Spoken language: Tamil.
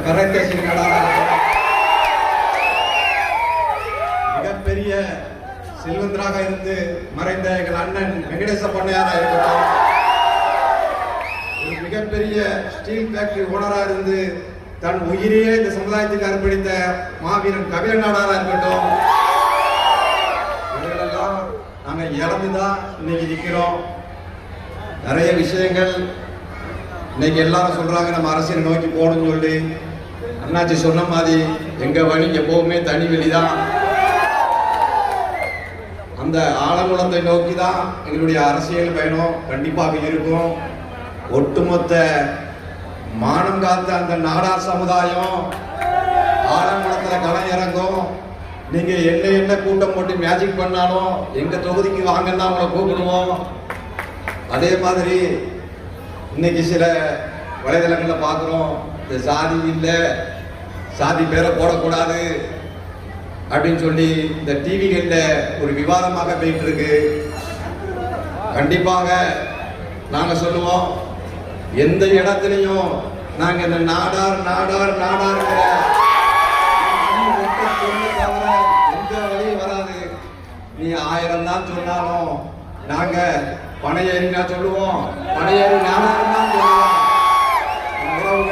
கரைத்த சிங்களாக மிகப்பெரிய செல்வந்தராக இருந்து மறைந்த எங்கள் அண்ணன் வெங்கடேச பண்ணையாரா இருக்கட்டும், ஒரு மிகப்பெரிய ஸ்டீல் ஃபேக்டரி ஓனரா இருந்து தன் உயிரையே இந்த சமுதாயத்துக்கு அர்ப்பணித்த மாவீரன் கபிலன் நாடாரா இருக்கட்டும், இவர்களெல்லாம் நாங்க இழந்துதான் இன்னைக்கு நிற்கிறோம். நிறைய விஷயங்கள் இன்னைக்கு எல்லாரும் சொல்றாங்க நம்ம அரசியல் நோக்கி போகணும்னு சொல்லி. அண்ணாச்சி சொன்ன மாதிரி எங்க வழி எப்பவுமே தனி வெளிதான். அந்த ஆலங்குளத்தை நோக்கி தான் எங்களுடைய அரசியல் பயணம் கண்டிப்பாக இருக்கும். ஒட்டுமொத்த மானம் காத்த அந்த நாடார் சமுதாயம் ஆலங்குளத்துல களம் இறங்கும். நீங்க என்ன கூட்டம் போட்டு மேஜிக் பண்ணாலும் எங்க தொகுதிக்கு வாங்கன்னா அவங்கள கூப்பிடுவோம். அதே மாதிரி இன்னைக்கு சில வலைதளங்கள்ல பாக்குறோம், இந்த சாதி இல்லை, சாதி பேரை போடக்கூடாது அப்படின்னு சொல்லி இந்த டிவிகள்ல ஒரு விவாதமாக போயிட்டு இருக்கு. கண்டிப்பாக நாங்க சொல்லுவோம், எந்த இடத்துலையும் நாங்க இந்த நாடார் நாடார் நாடாருங்கிற எந்த வழியும் வராது. நீ 1000 தான் சொன்னாலும் நாங்க பனையேறி நான் சொல்லுவோம், பனையேறி நாடார் தான் சொல்லுவோம்.